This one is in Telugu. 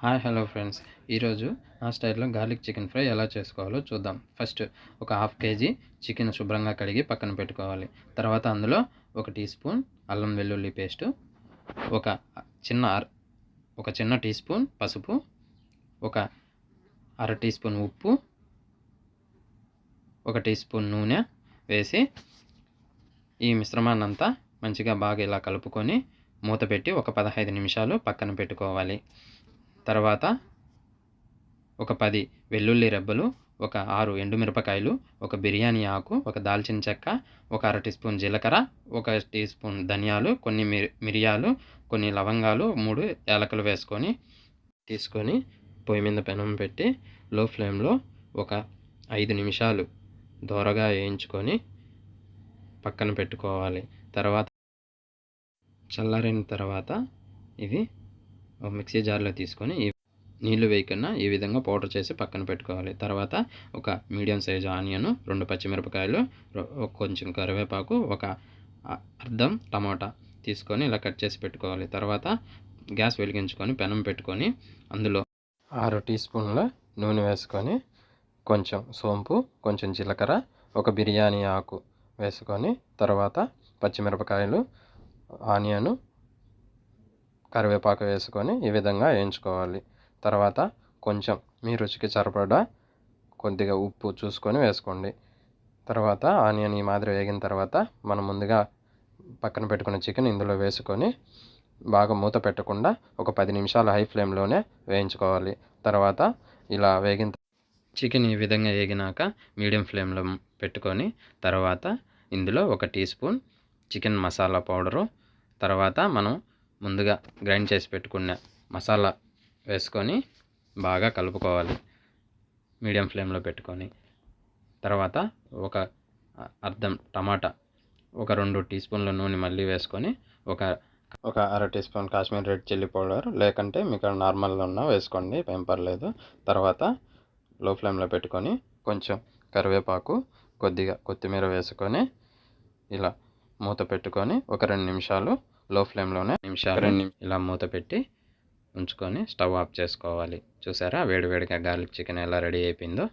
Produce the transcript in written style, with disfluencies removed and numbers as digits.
హలో ఫ్రెండ్స్, ఈరోజు నా స్టైల్లో గార్లిక్ చికెన్ ఫ్రై ఎలా చేసుకోవాలో చూద్దాం. ఫస్ట్ ఒక హాఫ్ కేజీ చికెన్ శుభ్రంగా కడిగి పక్కన పెట్టుకోవాలి. తర్వాత అందులో 1 టీ స్పూన్ అల్లం వెల్లుల్లి పేస్టు, ఒక చిన్న టీ స్పూన్ పసుపు, ఒక అర టీ స్పూన్ ఉప్పు, 1 టీ స్పూన్ నూనె వేసి ఈ మిశ్రమాన్నంతా మంచిగా బాగా ఇలా కలుపుకొని మూత పెట్టి ఒక 15 నిమిషాలు పక్కన పెట్టుకోవాలి. తర్వాత ఒక 10 వెల్లుల్లి రెబ్బలు, ఒక 6 ఎండుమిరపకాయలు, ఒక బిర్యానీ ఆకు, ఒక దాల్చిన చెక్క, ఒక అర టీ స్పూన్ జీలకర్ర, 1 టీ స్పూన్ ధనియాలు, కొన్ని మిరియాలు, కొన్ని లవంగాలు, 3 యాలకులు తీసుకొని పొయ్యి మీద పెనం పెట్టి లో ఫ్లేమ్లో ఒక 5 నిమిషాలు దోరగా వేయించుకొని పక్కన పెట్టుకోవాలి. తర్వాత చల్లారిన తర్వాత ఇది మిక్సీ జార్లో తీసుకొని నీళ్లు వేయకుండా ఈ విధంగా పౌడర్ చేసి పక్కన పెట్టుకోవాలి. తర్వాత ఒక మీడియం సైజు ఆనియన్, 2 పచ్చిమిరపకాయలు, కొంచెం కరివేపాకు, ఒక అర్ధం టమాటా తీసుకొని ఇలా కట్ చేసి పెట్టుకోవాలి. తర్వాత గ్యాస్ వెలిగించుకొని పెనం పెట్టుకొని అందులో 6 టీ స్పూన్ల నూనె వేసుకొని కొంచెం సోంపు, కొంచెం జీలకర్ర, ఒక బిర్యానీ ఆకు వేసుకొని తర్వాత పచ్చిమిరపకాయలు, ఆనియన్, కరివేపాకు వేసుకొని ఈ విధంగా వేయించుకోవాలి. తర్వాత కొంచెం మీ రుచికి సరిపడా కొద్దిగా ఉప్పు చూసుకొని వేసుకోండి. తర్వాత ఆనియన్ ఈ మాదిరి వేగిన తర్వాత మనం ముందుగా పక్కన పెట్టుకున్న చికెన్ ఇందులో వేసుకొని బాగా మూత పెట్టకుండా ఒక 10 నిమిషాలు హై ఫ్లేమ్లోనే వేయించుకోవాలి. తర్వాత ఇలా చికెన్ ఈ విధంగా వేగినాక మీడియం ఫ్లేమ్లో పెట్టుకొని తర్వాత ఇందులో 1 teaspoon chicken masala powder, తర్వాత మనం ముందుగా గ్రైండ్ చేసి పెట్టుకున్న మసాలా వేసుకొని బాగా కలుపుకోవాలి మీడియం ఫ్లేమ్లో పెట్టుకొని. తర్వాత అర్ధం టమాటా, 2 టీ స్పూన్ల నూనె మళ్ళీ వేసుకొని ఒక అర teaspoon Kashmir red chilli powder, లేకంటే మీకు నార్మల్గా ఉన్నా వేసుకోండి, ఏం పర్లేదు. తర్వాత లో ఫ్లేమ్లో పెట్టుకొని కొంచెం కరివేపాకు, కొద్దిగా కొత్తిమీర వేసుకొని ఇలా మూత పెట్టుకొని ఒక 2 నిమిషాలు లో ఫ్లేమ్లోనే ఇలా మూత పెట్టి ఉంచుకొని స్టవ్ ఆఫ్ చేసుకోవాలి. చూసారా వేడివేడిగా గార్లిక్ చికెన్ ఎలా రెడీ అయిపోయిందో.